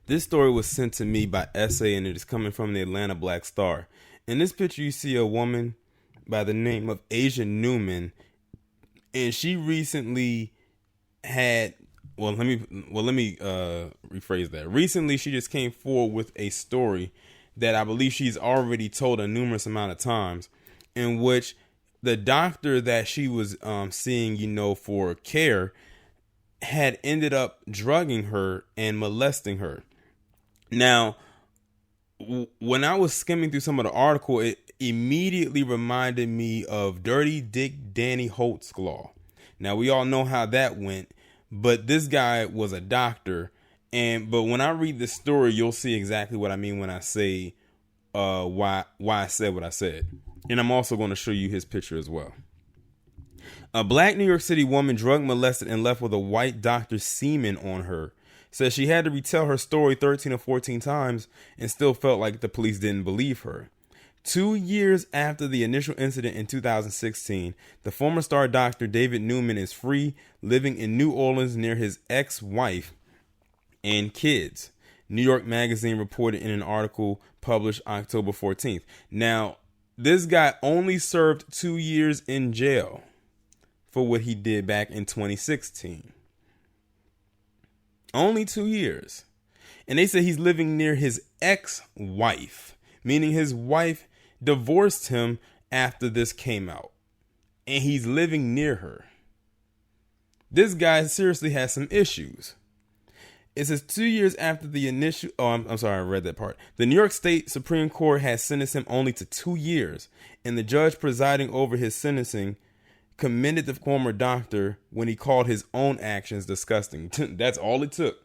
This story was sent to me by SA and it is coming from the Atlanta Black Star. In this picture, you see a woman by the name of Asia Newman, and she recently had. Let me rephrase that. Recently, she just came forward with a story that I believe she's already told a numerous amount of times, in which the doctor that she was seeing, for care, had ended up drugging her and molesting her. Now, when I was skimming through some of the article, it immediately reminded me of Dirty Dick Danny Holtzclaw. Now, we all know how that went, but this guy was a doctor. But when I read this story, you'll see exactly what I mean when I say why I said what I said. And I'm also going to show you his picture as well. A black New York City woman drug molested and left with a white doctor's semen on her says she had to retell her story 13 or 14 times and still felt like the police didn't believe her. 2 years after the initial incident in 2016, the former star doctor David Newman is free, living in New Orleans near his ex-wife and kids. New York Magazine reported in an article published October 14th. Now, this guy only served 2 years in jail for what he did back in 2016. Only 2 years. And they say he's living near his ex-wife, meaning his wife divorced him after this came out. And he's living near her. This guy seriously has some issues. It says 2 years after the initial... Oh, I'm sorry, I read that part. The New York State Supreme Court has sentenced him only to 2 years. And the judge presiding over his sentencing commended the former doctor when he called his own actions disgusting. That's all it took.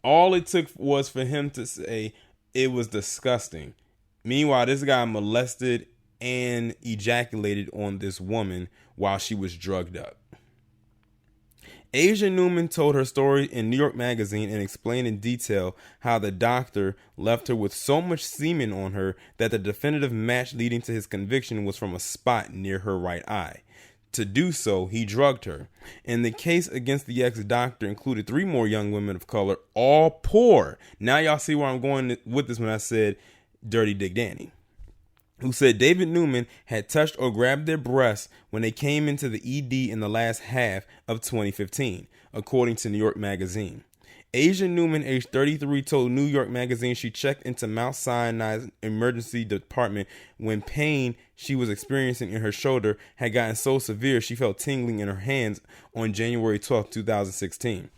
All it took was for him to say it was disgusting. Meanwhile, this guy molested and ejaculated on this woman while she was drugged up. Asia Newman told her story in New York Magazine and explained in detail how the doctor left her with so much semen on her that the definitive match leading to his conviction was from a spot near her right eye. To do so, he drugged her. And the case against the ex-doctor included 3 more young women of color, all poor. Now y'all see where I'm going with this when I said Dirty Dick Danny, who said David Newman had touched or grabbed their breasts when they came into the ED in the last half of 2015, according to New York Magazine. Asia Newman, age 33, told New York Magazine she checked into Mount Sinai's emergency department when pain she was experiencing in her shoulder had gotten so severe she felt tingling in her hands on January 12, 2016.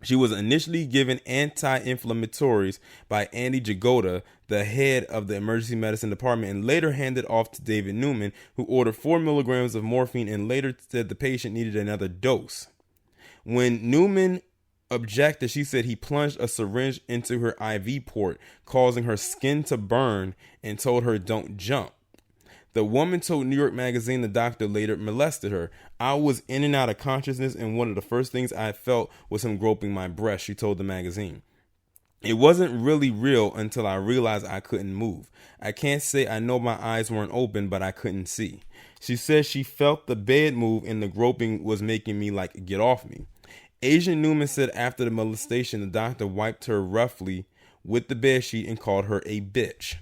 She was initially given anti-inflammatories by Andy Jagoda, the head of the emergency medicine department, and later handed off to David Newman, who ordered 4 milligrams of morphine and later said the patient needed another dose. When Newman objected, she said he plunged a syringe into her IV port, causing her skin to burn, and told her don't jump. The woman told New York Magazine the doctor later molested her. I was in and out of consciousness, and one of the first things I felt was him groping my breast, she told the magazine. It wasn't really real until I realized I couldn't move. I can't say I know my eyes weren't open, but I couldn't see. She says she felt the bed move and the groping was making me like, get off me. Asia Newman said after the molestation, the doctor wiped her roughly with the bedsheet and called her a bitch.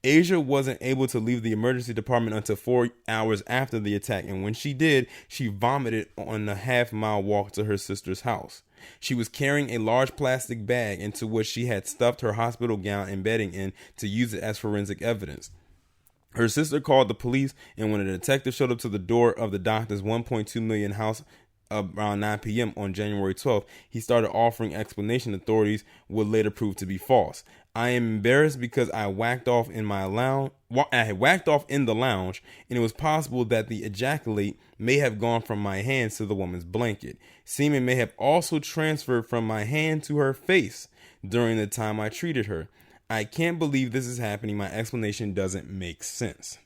Asia wasn't able to leave the emergency department until 4 hours after the attack, and when she did, she vomited on a half-mile walk to her sister's house. She was carrying a large plastic bag into which she had stuffed her hospital gown and bedding in to use it as forensic evidence. Her sister called the police, and when a detective showed up to the door of the doctor's $1.2 million house around 9 p.m. on January 12th, he started offering explanation authorities would later prove to be false. I am embarrassed because I whacked off in my lounge. I had whacked off in the lounge, and it was possible that the ejaculate may have gone from my hands to the woman's blanket. Semen may have also transferred from my hand to her face during the time I treated her. I can't believe this is happening. My explanation doesn't make sense.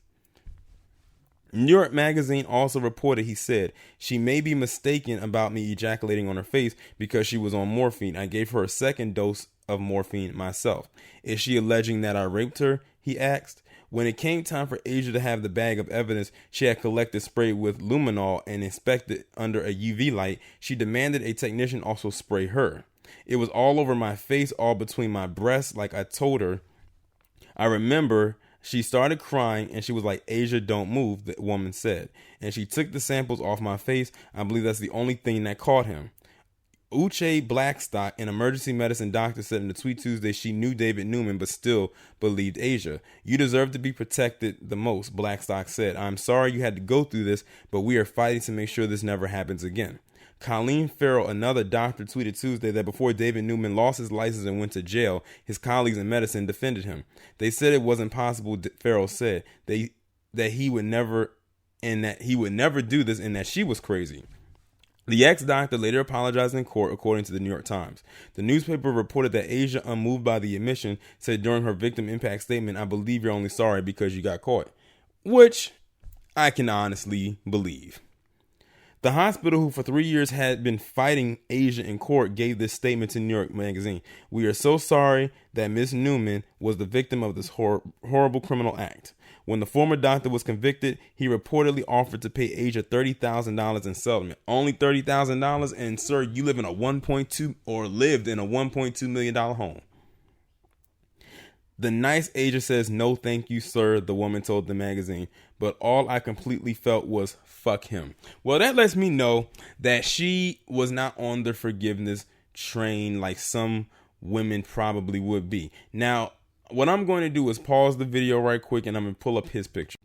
New York Magazine also reported he said, she may be mistaken about me ejaculating on her face because she was on morphine. I gave her a second dose of morphine myself. Is she alleging that I raped her? He asked. When it came time for Asia to have the bag of evidence she had collected sprayed with luminol and inspected under a UV light, she demanded a technician also spray her. It was all over my face, all between my breasts, like I told her. I remember she started crying and she was like, Asia, don't move, the woman said. And she took the samples off my face. I believe that's the only thing that caught him. Uche Blackstock, an emergency medicine doctor, said in a tweet Tuesday she knew David Newman but still believed Asia. You deserve to be protected the most, Blackstock said. I'm sorry you had to go through this, but we are fighting to make sure this never happens again. Colleen Farrell, another doctor, tweeted Tuesday that before David Newman lost his license and went to jail, his colleagues in medicine defended him. They said it wasn't possible, Farrell said, that he would never do this and that she was crazy. The ex-doctor later apologized in court, according to the New York Times. The newspaper reported that Asia, unmoved by the admission, said during her victim impact statement, I believe you're only sorry because you got caught. Which I can honestly believe. The hospital, who for 3 years had been fighting Asia in court, gave this statement to New York Magazine. We are so sorry that Miss Newman was the victim of this horrible criminal act. When the former doctor was convicted, he reportedly offered to pay Asia $30,000 in settlement. Only $30,000, and sir, you live in a lived in a $1.2 million home. The nice Asia says, no, thank you, sir, the woman told the magazine. But all I completely felt was, fuck him. Well, that lets me know that she was not on the forgiveness train like some women probably would be. Now, what I'm going to do is pause the video right quick and I'm going to pull up his picture.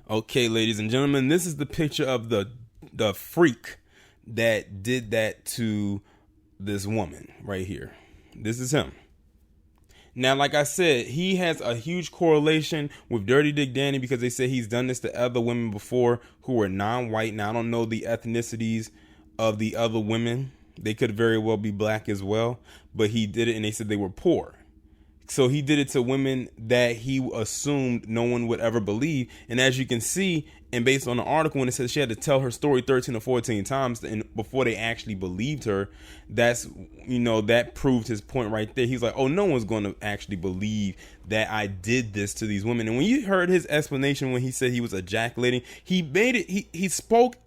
Okay, ladies and gentlemen, this is the picture of the freak that did that to this woman right here. This is him. Now, like I said, he has a huge correlation with Dirty Dick Danny because they say he's done this to other women before who were non-white. Now, I don't know the ethnicities of the other women. They could very well be black as well, but he did it and they said they were poor. So he did it to women that he assumed no one would ever believe. And as you can see, and based on the article, when it says she had to tell her story 13 or 14 times and before they actually believed her, that proved his point right there. He's like, oh, no one's going to actually believe that I did this to these women. And when you heard his explanation when he said he was ejaculating, he spoke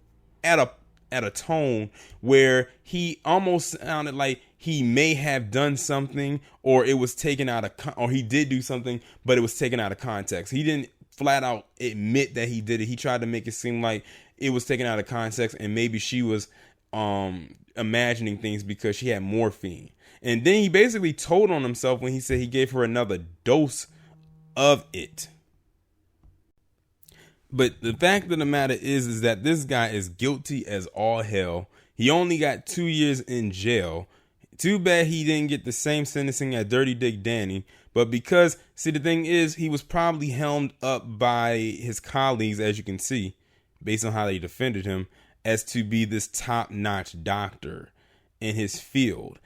at a tone where he almost sounded like he may have done something, or it was taken out of, or he did do something, but it was taken out of context. He didn't flat out admit that he did it. He tried to make it seem like it was taken out of context, and maybe she was imagining things because she had morphine. And then he basically told on himself when he said he gave her another dose of it. But the fact of the matter is that this guy is guilty as all hell. He only got 2 years in jail. Too bad he didn't get the same sentencing as Dirty Dick Danny. But because, see, the thing is, he was probably helmed up by his colleagues, as you can see, based on how they defended him, as to be this top-notch doctor in his field.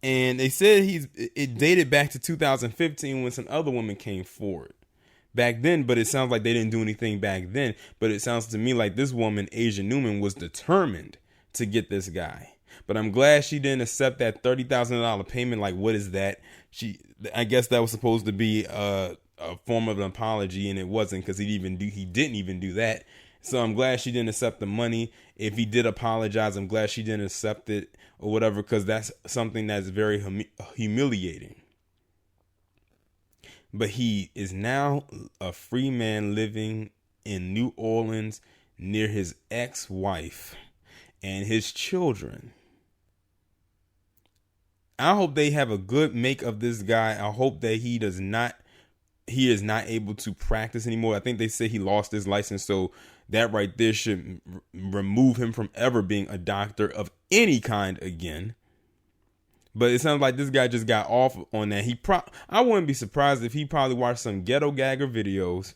And they said it dated back to 2015 when some other women came forward back then, but it sounds like they didn't do anything back then. But it sounds to me like this woman, Asia Newman, was determined to get this guy. But I'm glad she didn't accept that $30,000 payment. Like, what is that? I guess that was supposed to be a form of an apology, and it wasn't, because he didn't even do that. So I'm glad she didn't accept the money. If he did apologize, I'm glad she didn't accept it or whatever, because that's something that's very humiliating. But he is now a free man living in New Orleans near his ex-wife and his children. I hope they have a good make of this guy. I hope that he is not able to practice anymore. I think they say he lost his license, so that right there should remove him from ever being a doctor of any kind again. But it sounds like this guy just got off on that. I wouldn't be surprised if he probably watched some ghetto gagger videos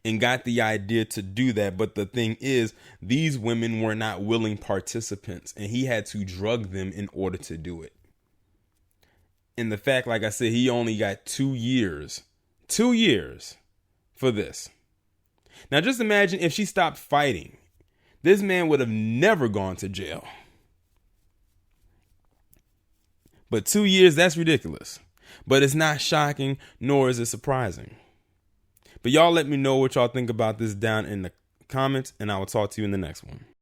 and got the idea to do that. But the thing is, these women were not willing participants, and he had to drug them in order to do it. And the fact, like I said, he only got 2 years for this. Now, just imagine if she stopped fighting. This man would have never gone to jail. But 2 years, that's ridiculous. But it's not shocking, nor is it surprising. But y'all let me know what y'all think about this down in the comments, and I will talk to you in the next one.